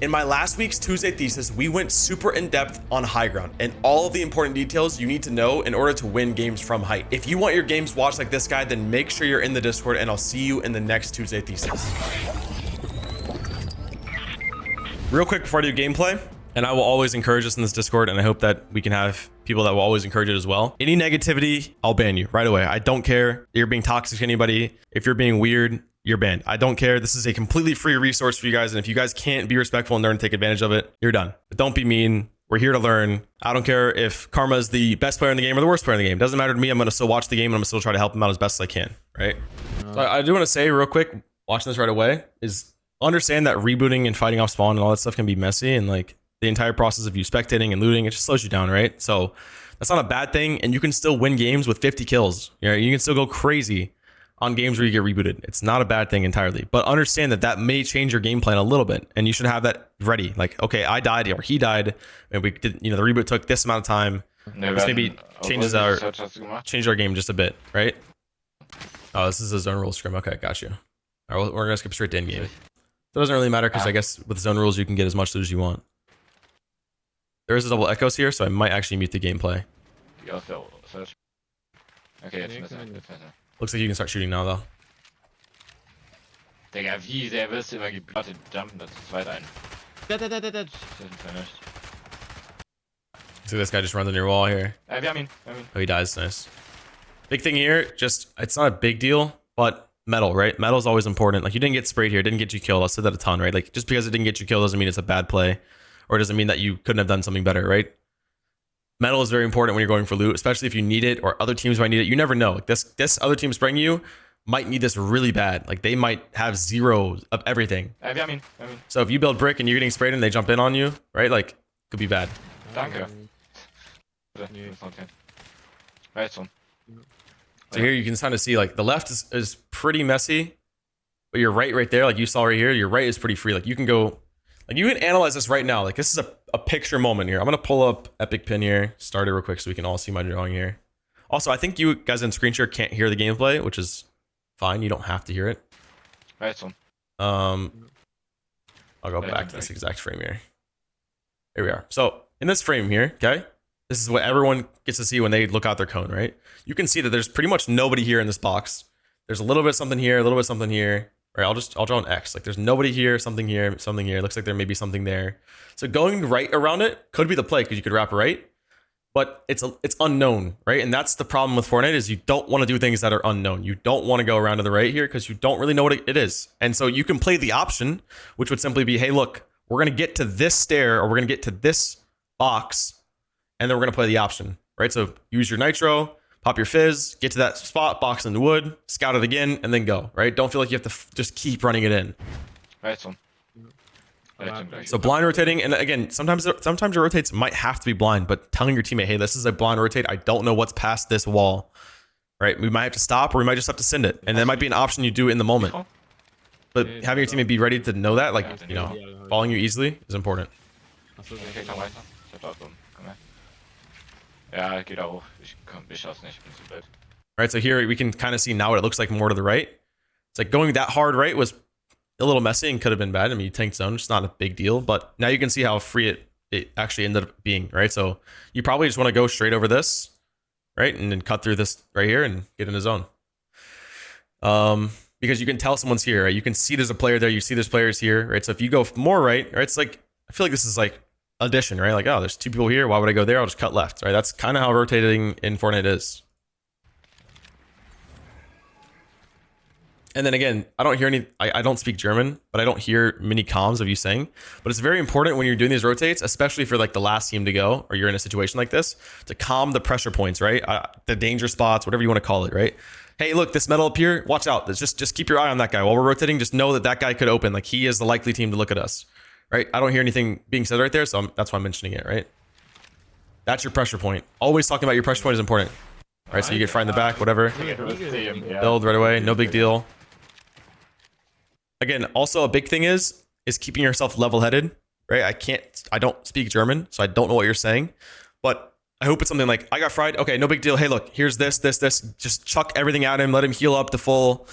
In my last week's Tuesday thesis, we went super in depth on high ground and all of the important details you need to know in order to win games from height. If you want your games watched like this guy, then make sure you're in the Discord and I'll see you in the next Tuesday thesis. Real quick before I do gameplay, and I will always encourage us in this Discord, and I hope that we can have people that will always encourage it as well. Any negativity, I'll ban you right away. I don't care if you're being toxic to anybody. If you're being weird, you're banned. I don't care. This is a completely free resource for you guys. And if you guys can't be respectful and learn to take advantage of it, you're done. But don't be mean. We're here to learn. I don't care if Karma is the best player in the game or the worst player in the game. Doesn't matter to me. I'm going to still watch the game and I'm going to still try to help him out as best as I can. Right. So I do want to say real quick, watching this right away, is understand that rebooting and fighting off spawn and all that stuff can be messy. And like the entire process of you spectating and looting, it just slows you down. Right. So that's not a bad thing. And you can still win games with 50 kills. You can still go crazy on games where you get rebooted. It's not a bad thing entirely, but understand that that may change your game plan a little bit, and you should have that ready. Like, okay, I died or he died, and we did, the reboot took this amount of time. This maybe changes our game just a bit, right? Oh, this is a zone rule scrim. Okay, got you. All right, we're gonna skip straight to end game. It doesn't really matter because I guess with zone rules you can get as much loot as you want. There is a double echoes here, so I might actually mute the gameplay. Okay, jetzt Looks like you can start shooting now, though. Digga, wie sehr wirst du immer geblotet jumpen, das ist weiter ein. Dead. See this guy just runs on your wall here. Wir haben ihn. Oh, he dies. Nice. Big thing here, just, it's not a big deal, but metal, right? Metal is always important. Like, you didn't get sprayed here, didn't get you killed. I'll say that a ton, right? Like, just because it didn't get you killed doesn't mean it's a bad play, or doesn't mean that you couldn't have done something better, right? Metal is very important when you're going for loot, especially if you need it or other teams might need it. You never know. Like this other team spraying you might need this really bad. Like they might have zero of everything. Wir haben ihn. So if you build brick and you're getting sprayed and they jump in on you, right? Like could be bad. Danke. Right on. So here you can kind of see like the left is pretty messy, but your right there, like you saw right here, your right is pretty free. Like you can go, like you can analyze this right now. Like this is a picture moment here. I'm going to pull up Epic Pin here, start it real quick so we can all see my drawing here. Also, I think you guys in screen share can't hear the gameplay, which is fine. You don't have to hear it. Right on. I'll go back to this exact frame here. Here we are. So in this frame here, okay, this is what everyone gets to see when they look out their cone, right? You can see that there's pretty much nobody here in this box. There's a little bit something here, a little bit something here. All right, I'll draw an X. Like there's nobody here, something here, something here. Looks like there may be something there. So going right around it could be the play because you could wrap right, but it's unknown, right? And that's the problem with Fortnite is you don't want to do things that are unknown. You don't want to go around to the right here because you don't really know what it is. And so you can play the option, which would simply be, hey, look, we're going to get to this stair or we're going to get to this box, and then we're going to play the option, right? So use your nitro, pop your fizz, get to that spot, box in the wood, scout it again, and then go, right? Don't feel like you have to just keep running it in. Right on. So blind rotating, and again, sometimes your rotates might have to be blind, but telling your teammate, hey, this is a blind rotate. I don't know what's past this wall, right? We might have to stop, or we might just have to send it, and that might be an option you do in the moment. But having your teammate be ready to know that, like, following you easily is important. Ja, geht auch. Ich schaff's nicht, ich bin zu blöd. Right, so here we can kind of see now what it looks like more to the right. It's like going that hard right was a little messy and could have been bad. I mean, you tanked zone, it's not a big deal, but now you can see how free it actually ended up being, right? So you probably just want to go straight over this, right? And then cut through this right here and get in the zone. Because you can tell someone's here, right? You can see there's a player there, you see there's players here, right? So if you go more right, it's like, I feel like this is like addition, right? Like, oh, there's two people here, why would I go there? I'll just cut left, right? That's kind of how rotating in Fortnite is. And then again, I don't hear any, I don't speak German, but I don't hear many comms of you saying, but it's very important when you're doing these rotates, especially for like the last team to go, or you're in a situation like this, to calm the pressure points, right? The danger spots, whatever you want to call it, right? Hey, look, this metal up here, watch out. Just keep your eye on that guy. While we're rotating, just know that that guy could open. Like he is the likely team to look at us, right? I don't hear anything being said right there, so that's why I'm mentioning it, right? That's your pressure point. Always talking about your pressure point is important. All right, so you get fried in the back, whatever. Build right away, no big deal. Again, also a big thing is keeping yourself level-headed, right? I don't speak German, so I don't know what you're saying, but I hope it's something like, I got fried. Okay, no big deal. Hey, look, here's this. Just chuck everything at him. Let him heal up to full.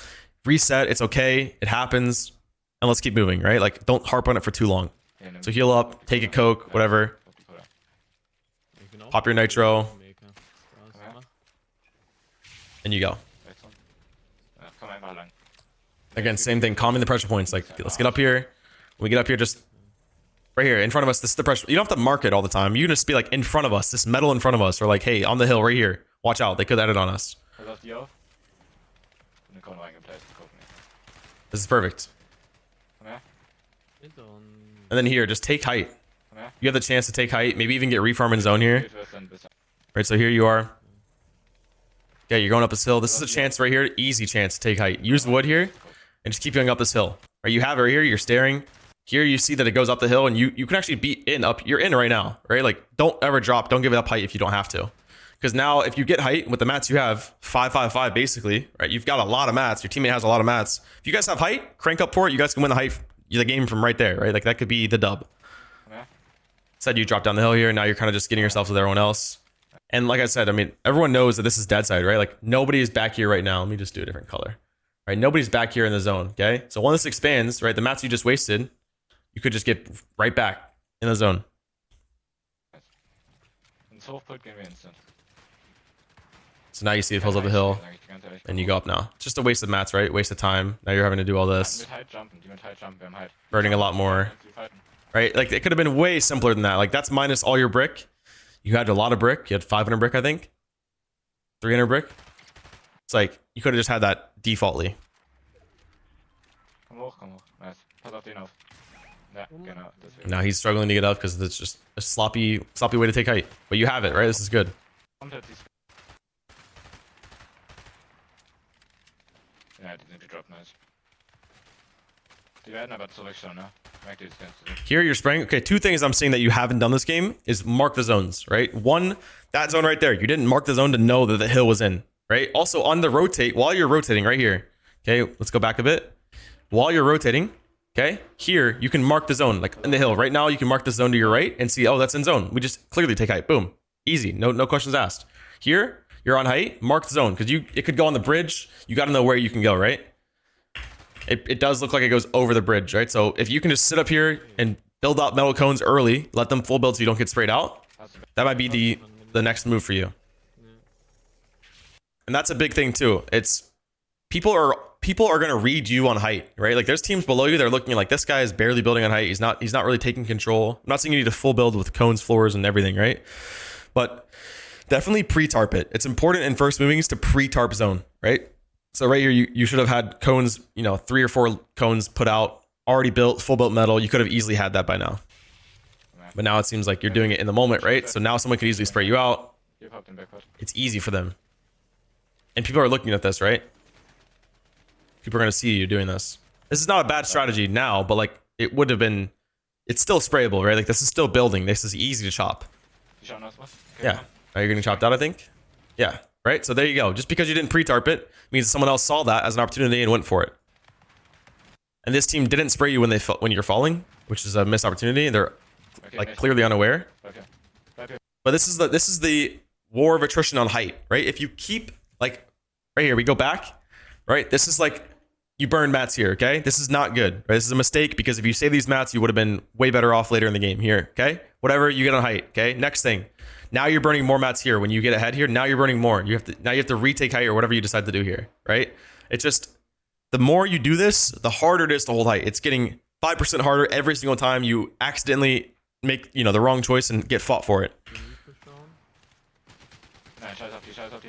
Reset. It's okay. It happens. And let's keep moving, right? Like, don't harp on it for too long. Ja, nimm So heal up, take a Coke, whatever. die Cola. Ich bin auch Pop your Nitro. Maker. Da ist Ja. einer. And you go. Rechts rum. Ja, komm einfach lang. Again, same thing. Calming the pressure points. Like, let's get up here. When we get up here, just right here in front of us. This is the pressure. You don't have to mark it all the time. You can just be like in front of us, this metal in front of us, or like, hey, on the hill right here. Watch out. They could edit on us. Pass auf die auf. Und eine Korn reingeplatzt. Guck nicht. This is perfect. Komm her. Hinter und... And then here, just take height. Komm her. You have the chance to take height. Maybe even get reform in zone here. Geht wirst dann besser. Right, so here you are. Yeah, you're going up this hill. This is a chance right here. Easy chance to take height. Use the wood here and just keep going up this hill. Right, you have it right here. You're staring. Here you see that it goes up the hill and you can actually be in up. You're in right now, right? Like, don't ever drop. Don't give it up height if you don't have to. Because now if you get height with the mats you have, 5-5-5 basically, right? You've got a lot of mats. Your teammate has a lot of mats. If you guys have height, crank up for it. You guys can win the game from right there, right? Like, that could be the dub. Komm her. Said you drop down the hill here. Now you're kind of just getting yourself with everyone else. And like I said, I mean, everyone knows that this is dead side, right? Like, nobody is back here right now. Let me just do a different color. Right? Nobody's back here in the zone, okay? So when this expands, right, the mats you just wasted, you could just get right back in the zone. Ins Hochput gehen wir instant. So now you see it pulls up a hill, Sag ich die ganze Zeit. and you go up now. It's just a waste of mats, right? Waste of time. Now you're having to do all this, Mit Halt jumpen, die mit Halt jumpen, wir haben Halt. burning a lot more, Die fighten. right? Like, it could have been way simpler than that. Like, that's minus all your brick. You had a lot of brick. You had 500 brick, I think. 300 brick. It's like, you could have just had that defaultly. Komm hoch, komm hoch. Nice. Pass auf den auf. Ja, genau. Deswegen. Now he's struggling to get up because it's just a sloppy way to take height. But you have it, right? This is good. Und hat die's. Ja, die sind gedroppt, nice. Die werden aber zurückschauen, ne? Merkt ihr das Ganze? Here you're spraying. Okay, two things I'm seeing that you haven't done this game is mark the zones, right? One, that zone right there. You didn't mark the zone to know that the hill was in, right? Also on the rotate, while you're rotating right here. Okay, let's go back a bit. While you're rotating, okay, here you can mark the zone, like in the hill. Right now you can mark the zone to your right and see, oh, that's in zone. We just clearly take height. Boom. Easy. No questions asked. Here, you're on height, mark the zone. Because it could go on the bridge. You got to know where you can go, right? It does look like it goes over the bridge, right? So if you can just sit up here and build out metal cones early, let them full build so you don't get sprayed out, Hast du that might be the next move for you. And that's a big thing too. It's people are going to read you on height, right? Like, there's teams below you, they're looking like, this guy is barely building on height. He's not really taking control. I'm not saying you need to full build with cones, floors, and everything, right? But definitely pre-tarp it. It's important in first movings to pre-tarp zone, right? So right here, you should have had cones, 3 or 4 cones put out, already built, full built metal. You could have easily had that by now. But now it seems like you're doing it in the moment, right? So now someone could easily spray you out. Hier poppt den Backpot. It's easy for them. And people are looking at this, right? People are going to see you doing this. This is not a bad strategy now, but like, it would have been, it's still sprayable, right? Like, this is still building. This is easy to chop. Die schauen aus was? Okay, Yeah. komm. Are you getting chopped out, I think? Yeah. Right? So there you go. Just because you didn't pre-tarp it means that someone else saw that as an opportunity and went for it. And this team didn't spray you when you're falling, which is a missed opportunity. They're Okay, like nice. clearly unaware. Okay. Bleib hier. But this is the war of attrition on height, right? If you keep, like, right here, we go back, right? This is like, you burn mats here, okay? This is not good, right? This is a mistake because if you save these mats, you would have been way better off later in the game here, okay? Whatever, you get on height, okay? Next thing. Now you're burning more mats here. When you get ahead here, now you're burning more. Now you have to retake height or whatever you decide to do here, right? It's just, the more you do this, the harder it is to hold height. It's getting 5% harder every single time you accidentally make, the wrong choice and get fought for it. Nein, scheiß auf die.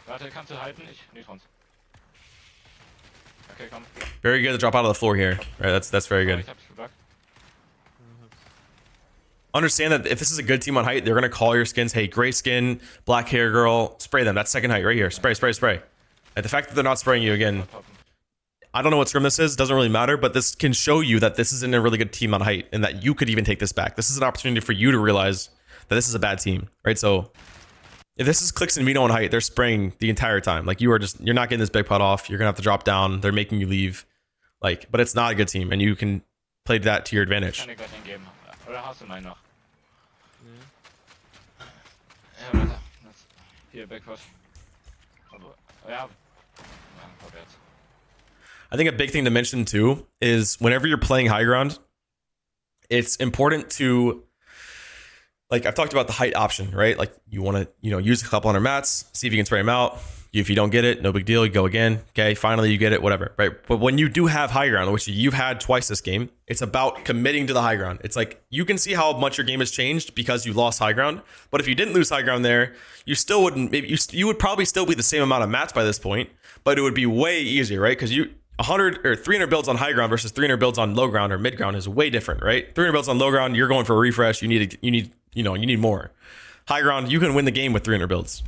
Warte, kannst du halten? Ich Neutrons. Okay, komm. Very good to drop out of the floor here. Right, that's very good. Ich hab's gebackt. Understand that if this is a good team on height, they're gonna call your skins, hey, gray skin, black hair girl, spray them. That's second height right here. Spray. And the fact that they're not spraying you again, Poppen. I don't know what scrim this is, doesn't really matter, but this can show you that this isn't a really good team on height and that you could even take this back. This is an opportunity for you to realize that this is a bad team, right? So if this is Clix and Mino on height, they're spraying the entire time. Like, you're not getting this big pot off. You're gonna have to drop down. They're making you leave. Like, but it's not a good team and you can play that to your Ich advantage. kann dir gleich einen geben. Oder hast du meinen noch? Nee. Ja, warte. Hier, Backpot. Ja. Vorwärts. I think a big thing to mention too is whenever you're playing high ground, it's important to, like I've talked about the height option, right? Like you want to, use a couple hundred mats, see if you can spray them out. If you don't get it, no big deal. You go again. Okay, finally you get it, whatever, right? But when you do have high ground, which you've had twice this game, it's about committing to the high ground. It's like you can see how much your game has changed because you lost high ground. But if you didn't lose high ground there, you still wouldn't. Maybe you would probably still be the same amount of mats by this point, but it would be way easier, right? Because 100 or 300 builds on high ground versus 300 builds on low ground or mid ground is way different, right? 300 builds on low ground, you're going for a refresh. You need more. High ground, you can win the game with 300 builds.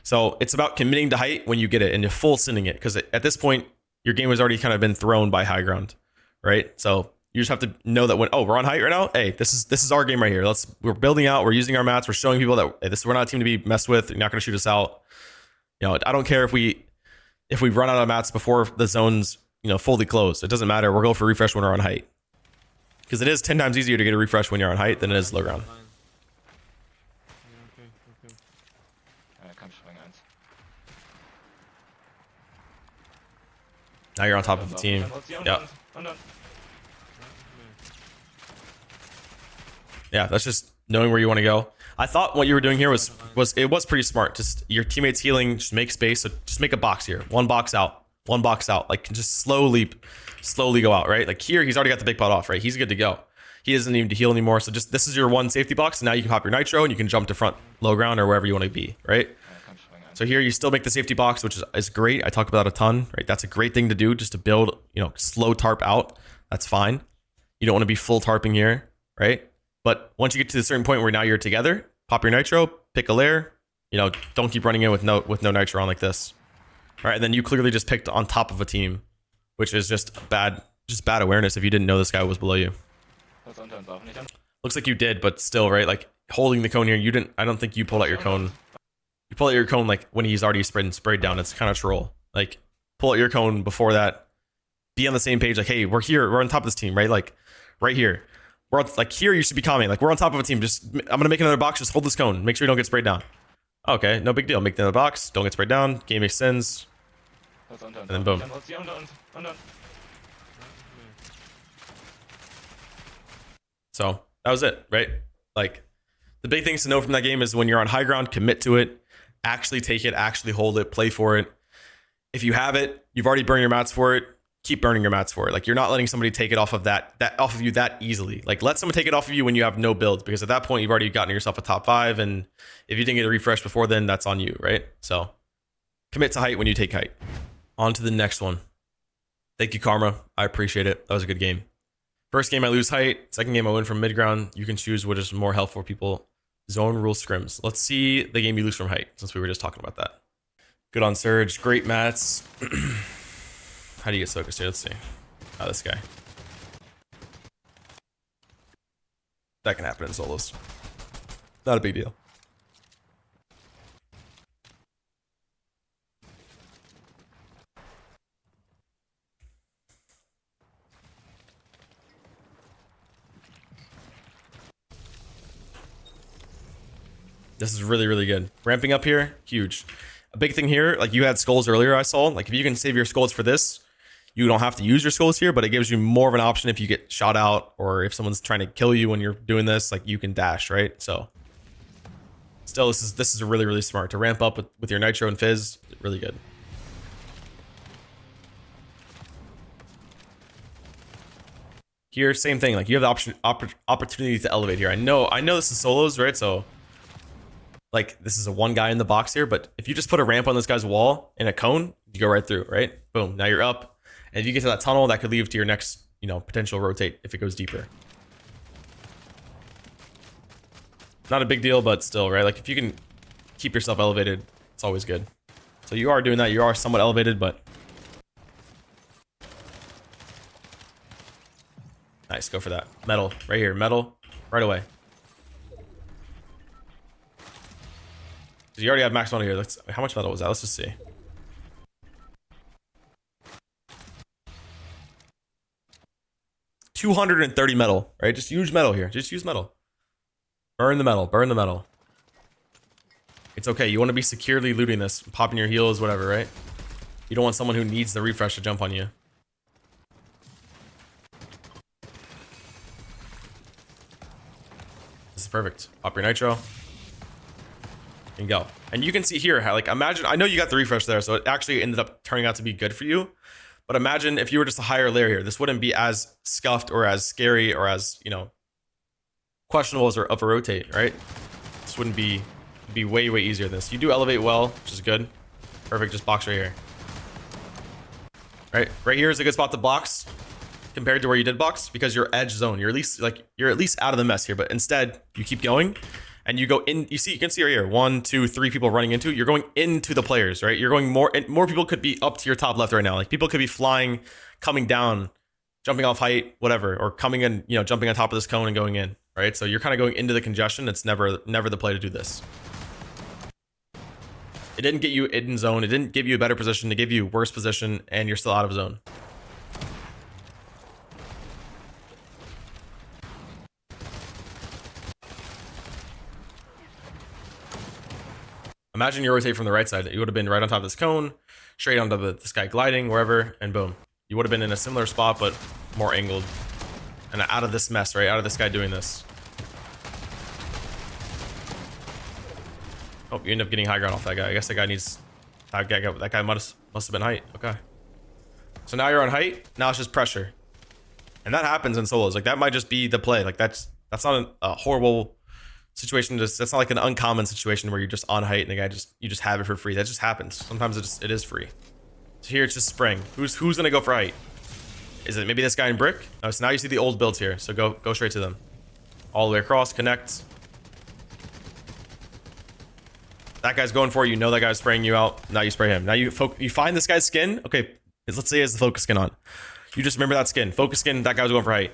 So it's about committing to height when you get it and full sending it, because at this point your game has already kind of been thrown by high ground, right? So you just have to know that we're on height right now. Hey, this is our game right here. We're building out. We're using our mats. We're showing people that hey, we're not a team to be messed with. You're not going to shoot us out. I don't care if we run out of mats before the zone's fully closed. It doesn't matter. We're going for refresh when we're on height, because it is 10 times easier to get a refresh when you're on height than it is low ground. Fine. Yeah, okay. Komm, spring eins. Now you're on top of the team. Yeah. Und dann. Yeah, that's just knowing where you want to go. I thought what you were doing here was pretty smart. Just your teammates healing, just make space. So just make a box here. One box out. Like just slowly go out, right? Like here, he's already got the big pot off, right? He's good to go. He doesn't need to heal anymore. So just this is your one safety box. And now you can pop your nitro and you can jump to front low ground or wherever you want to be, right? Komm, spring eins. So here you still make the safety box, which is great. I talk about that a ton, right? That's a great thing to do, just to build, slow tarp out. That's fine. You don't want to be full tarping here, right? But once you get to a certain point where now you're together, pop your nitro, pick a layer, don't keep running in with no nitro on like this. All right, and then you clearly just picked on top of a team, which is just bad awareness if you didn't know this guy was below you. Kurz unter uns laufen, nicht an. Looks like you did, but still, right? Like holding the cone here, I don't think you pulled out your cone. You pull out your cone like when he's already sprayed down. It's kind of troll. Like pull out your cone before that. Be on the same page. Like, hey, we're here. We're on top of this team, right? Like right here. We're on, like here. You should be commenting. Like we're on top of a team. I'm gonna make another box. Just hold this cone. Make sure you don't get sprayed down. Okay, no big deal. Make another box. Don't get sprayed down. Game extends. Kurz unter uns And then laufen, boom. nicht an uns, hier unter uns. Und dann. So that was it, right? Like the big things to know from that game is when you're on high ground, commit to it, actually take it, actually hold it, play for it. If you have it, you've already burned your mats for it, keep burning your mats for it. Like you're not letting somebody take it off of off of you that easily. Like let someone take it off of you when you have no builds, because at that point you've already gotten yourself a top 5, and if you didn't get a refresh before then, that's on you, right? So commit to height when you take height. On to the next one. Thank you, Karma. I appreciate it. That was a good game. First game I lose height. Second game I win from mid ground. You can choose what is more helpful for people. Zone rule scrims. Let's see the game you lose from height, since we were just talking about that. Good on Surge. Great mats. How do you get focused here? Let's see. Oh, this guy. That can happen in solos. Not a big deal. This is really, really good. Ramping up here, huge. A big thing here, like you had skulls earlier, I saw. Like if you can save your skulls for this, you don't have to use your skulls here, but it gives you more of an option if you get shot out or if someone's trying to kill you when you're doing this, like you can dash, right? So still, this is really, really smart to ramp up with your nitro and fizz. Really good. Here, same thing. Like you have the opportunity to elevate here. I know this is solos, right? So like this is a one guy in the box here, but if you just put a ramp on this guy's wall and a cone, you go right through, right? Boom, now you're up. And if you get to that tunnel, that could lead to your next, potential rotate if it goes deeper. Not a big deal, but still, right? Like if you can keep yourself elevated, it's always good. So you are doing that. You are somewhat elevated, but nice. Go for that. Metal right here. Metal right away. So you already have max metal here. How much metal was that? Let's just see. $230 metal, right? Just use metal here. Just use metal. Burn the metal. Burn the metal. It's okay. You want to be securely looting this, popping your heals, whatever, right? You don't want someone who needs the refresh to jump on you. is perfect. Pop your nitro. And go. And you can see here how, like, imagine, I know you got the refresh there, so it actually ended up turning out to be good for you. But imagine if you were just a higher layer here, this wouldn't be as scuffed or as scary or as, you know, questionable as of a rotate, right? This wouldn't be, it'd be way, way easier than this. You do elevate well, which is good. Perfect, just box right here. Right here is a good spot to box compared to where you did box because you're edge zone. You're at least out of the mess here, but instead you keep going. And you go in, you can see right here, 1, 2, 3 people running into, you're going into the players, right? You're going more, and more people could be up to your top left right now. Like people could be flying, coming down, jumping off height, whatever, or coming in, you know, jumping on top of this cone and going in, right? So you're kind of going into the congestion. It's never the play to do this. It didn't get you in zone. It didn't give you a better position. It gave you worse position, and you're still out of zone. Imagine you rotate from the right side. You would have been right on top of this cone, straight onto this guy gliding, wherever, and boom. You would have been in a similar spot, but more angled. And out of this mess, right? Out of this guy doing this. Oh, you end up getting high ground off that guy. I guess that guy needs... That guy must have been height. Okay. So now you're on height. Now it's just pressure. And that happens in solos. Like, that might just be the play. Like, that's not a horrible... situation. Just that's not like an uncommon situation where you're just on height and the guy you just have it for free. That just happens. Sometimes it is free. So here it's just spraying. Who's gonna go for height? Is it maybe this guy in brick? Oh, so now you see the old builds here. So go straight to them. All the way across, connect. That guy's going for it. You know that guy's spraying you out. Now you spray him. Now you find this guy's skin. Okay, let's say he has the focus skin on. You just remember that skin. Focus skin, that guy was going for height.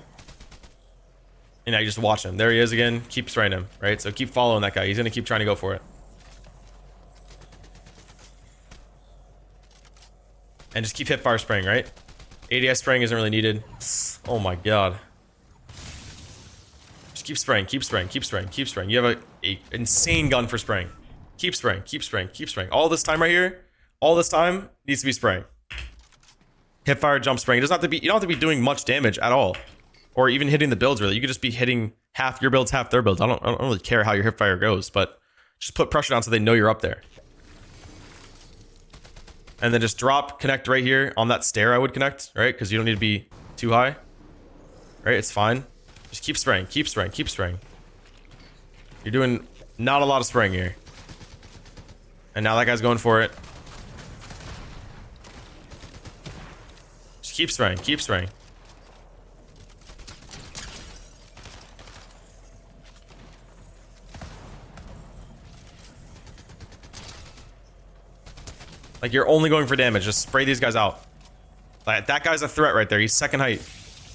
And now you just watch him. There he is again. Keep spraying him, right? So keep following that guy. He's going to keep trying to go for it. And just keep hip fire spraying, right? ADS spraying isn't really needed. Oh my god. Just keep spraying, keep spraying, keep spraying, keep spraying. You have a insane gun for spraying. Keep spraying, keep spraying, keep spraying. All this time right here, all this time needs to be spraying. Hip fire, jump spraying. It doesn't have to be, you don't have to be doing much damage at all. Or even hitting the builds, really. You could just be hitting half your builds, half their builds. I don't really care how your hip fire goes, but just put pressure down so they know you're up there. And then just drop, connect right here on that stair. I would connect, right? Because you don't need to be too high, right? It's fine. Just keep spraying, keep spraying, keep spraying. You're doing not a lot of spraying here. And now that guy's going for it. Just keep spraying, keep spraying. Like, you're only going for damage. Just spray these guys out. Like, that guy's a threat right there. He's second height.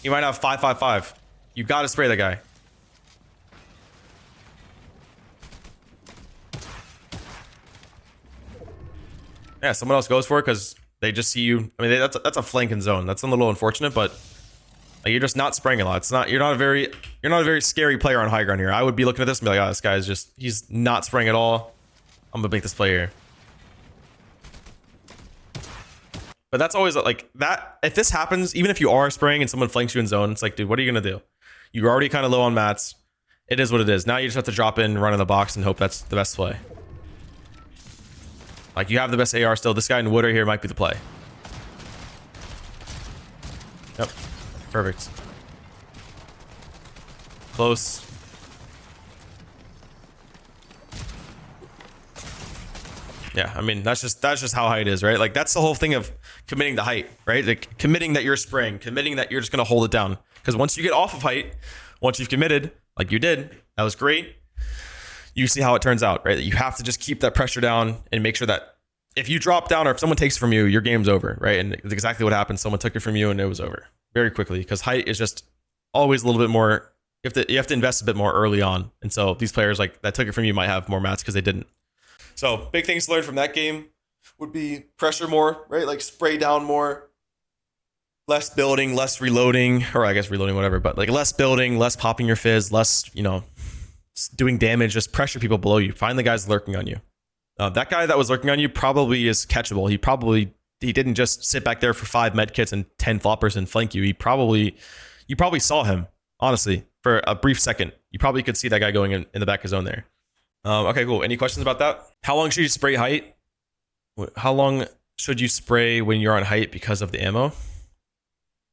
He might have 555. You gotta spray that guy. Yeah, someone else goes for it because they just see you. I mean, that's a flanking zone. That's a little unfortunate, but like, you're just not spraying a lot. It's not. You're not a very scary player on high ground here. I would be looking at this and be like, oh, this guy is just. He's not spraying at all. I'm gonna make this play here. But that's always like that. If this happens, even if you are spraying and someone flanks you in zone, it's like, dude, what are you going to do? You're already kind of low on mats. It is what it is. Now you just have to drop in, run in the box, and hope that's the best play. Like, you have the best AR still. This guy in wood right here might be the play. Yep. Perfect. Close. Yeah, I mean, that's just how height is, right? Like, that's the whole thing of committing to height, right? Like, committing that you're spraying, committing that you're just going to hold it down. Because once you get off of height, once you've committed, like you did, that was great. You see how it turns out, right? You have to just keep that pressure down and make sure that if you drop down or if someone takes it from you, your game's over, right? And it's exactly what happened. Someone took it from you and it was over very quickly because height is just always a little bit more. You have to invest a bit more early on. And so these players like that took it from you might have more mats because they didn't. So big things to learn from that game would be pressure more, right? Like spray down more, less building, less reloading, or I guess reloading, whatever, but like less building, less popping your fizz, less, doing damage, just pressure people below you. Find the guys lurking on you. That guy that was lurking on you probably is catchable. He didn't just sit back there for 5 med kits and 10 floppers and flank you. You probably saw him, honestly, for a brief second. you probably could see that guy going in the back of zone there. Okay, cool. Any questions about that? How long should you spray height? How long should you spray when you're on height because of the ammo?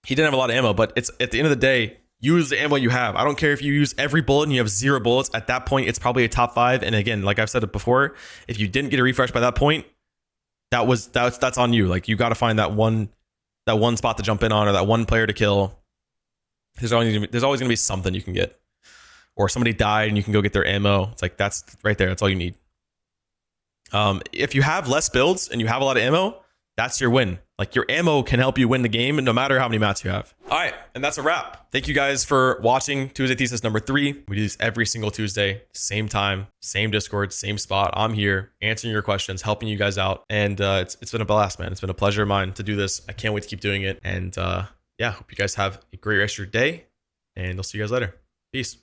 He didn't have a lot of ammo, but it's at the end of the day, use the ammo you have. I don't care if you use every bullet and you have 0 bullets. At that point, it's probably a top 5. And again, like I've said it before, if you didn't get a refresh by that point, that's on you. Like you got to find that one spot to jump in on or that one player to kill. There's always going to be something you can get. Or somebody died and you can go get their ammo. It's like, that's right there. That's all you need. If you have less builds and you have a lot of ammo, that's your win. Like your ammo can help you win the game no matter how many mats you have. All right. And that's a wrap. Thank you guys for watching Tuesday Thesis number 3. We do this every single Tuesday, same time, same Discord, same spot. I'm here answering your questions, helping you guys out. And it's been a blast, man. It's been a pleasure of mine to do this. I can't wait to keep doing it. And yeah, hope you guys have a great rest of your day and I'll see you guys later. Peace.